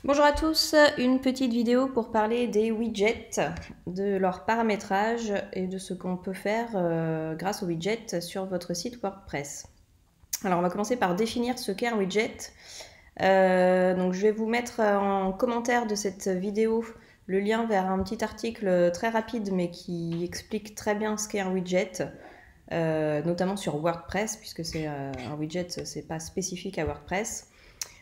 Bonjour à tous, une petite vidéo pour parler des widgets, de leur paramétrage et de ce qu'on peut faire grâce aux widgets sur votre site WordPress. Alors on va commencer par définir ce qu'est un widget. Donc je vais vous mettre en commentaire de cette vidéo le lien vers un petit article très rapide mais qui explique très bien ce qu'est un widget, notamment sur WordPress, puisque c'est un widget, c'est pas spécifique à WordPress.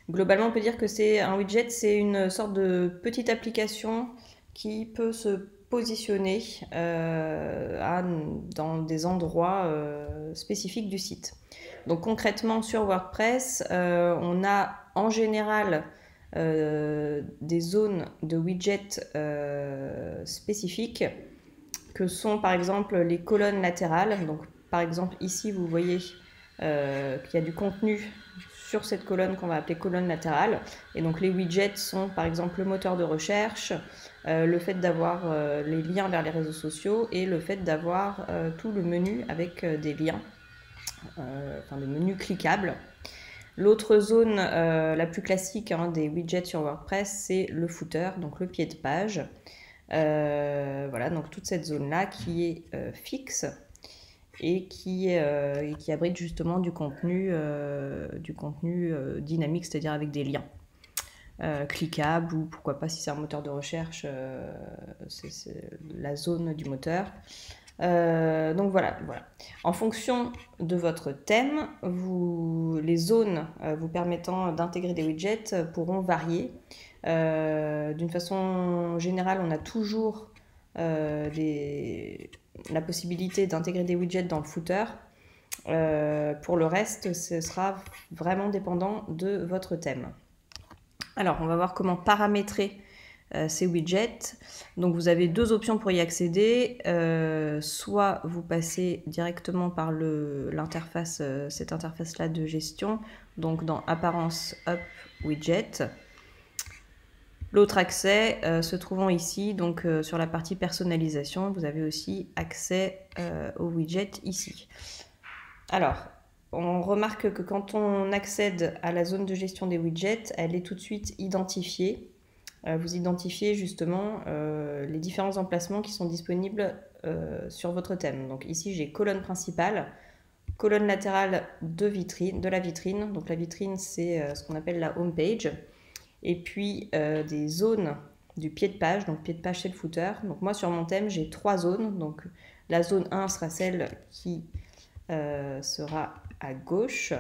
Globalement, on peut dire que c'est un widget, c'est une sorte de petite application qui peut se positionner dans des endroits spécifiques du site. Donc concrètement sur WordPress, on a en général des zones de widgets spécifiques que sont par exemple les colonnes latérales. Donc par exemple ici vous voyez qu'il y a du contenu sur cette colonne qu'on va appeler colonne latérale. Et donc les widgets sont par exemple le moteur de recherche, le fait d'avoir les liens vers les réseaux sociaux et le fait d'avoir tout le menu avec des liens, enfin des menus cliquables. L'autre zone la plus classique des widgets sur WordPress, c'est le footer, donc le pied de page. Voilà, donc toute cette zone-là qui est fixe et qui abrite justement du contenu dynamique, c'est-à-dire avec des liens cliquables, ou pourquoi pas si c'est un moteur de recherche, c'est la zone du moteur. Donc voilà. En fonction de votre thème, les zones vous permettant d'intégrer des widgets pourront varier. D'une façon générale, on a toujours la possibilité d'intégrer des widgets dans le footer. Pour le reste, ce sera vraiment dépendant de votre thème. Alors, on va voir comment paramétrer ces widgets. Donc, vous avez deux options pour y accéder. Soit vous passez directement par l'interface, cette interface-là de gestion, donc dans Apparence Up Widget. L'autre accès se trouvant ici, donc sur la partie personnalisation, vous avez aussi accès au widget ici. Alors, on remarque que quand on accède à la zone de gestion des widgets, elle est tout de suite identifiée. Vous identifiez justement les différents emplacements qui sont disponibles sur votre thème. Donc ici, j'ai colonne principale, colonne latérale de la vitrine. Donc la vitrine, c'est ce qu'on appelle la home page. Et puis des zones du pied de page, donc pied de page c'est le footer. Donc moi sur mon thème j'ai trois zones, donc la zone 1 sera celle qui sera à gauche,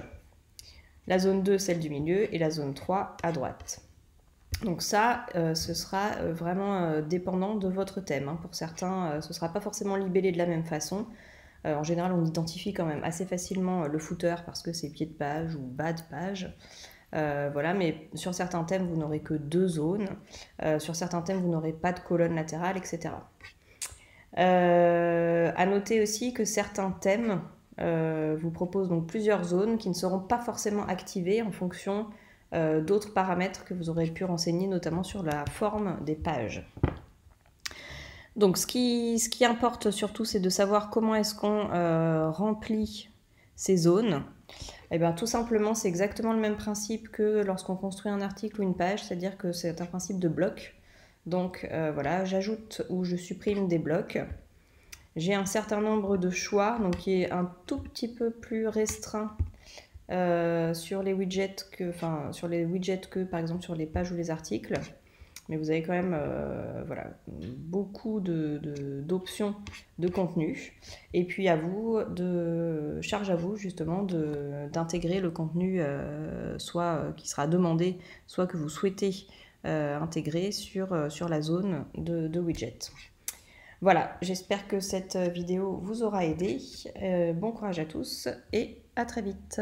la zone 2 celle du milieu et la zone 3 à droite. Donc ça, ce sera vraiment dépendant de votre thème. Pour certains, ce ne sera pas forcément libellé de la même façon. En général, on identifie quand même assez facilement le footer parce que c'est pied de page ou bas de page. Voilà, mais sur certains thèmes, vous n'aurez que deux zones. Sur certains thèmes, vous n'aurez pas de colonne latérale, etc. À noter aussi que certains thèmes vous proposent donc plusieurs zones qui ne seront pas forcément activées en fonction d'autres paramètres que vous aurez pu renseigner, notamment sur la forme des pages. Donc ce qui importe surtout, c'est de savoir comment est-ce qu'on remplit ces zones. Eh bien, tout simplement, c'est exactement le même principe que lorsqu'on construit un article ou une page, c'est-à-dire que c'est un principe de bloc. Donc voilà, j'ajoute ou je supprime des blocs. J'ai un certain nombre de choix, donc qui est un tout petit peu plus restreint sur les widgets que par exemple sur les pages ou les articles. Mais vous avez quand même voilà, beaucoup d'options de contenu. Et puis charge à vous justement d'intégrer le contenu soit qui sera demandé, soit que vous souhaitez intégrer sur la zone de widget. Voilà, j'espère que cette vidéo vous aura aidé. Bon courage à tous et à très vite.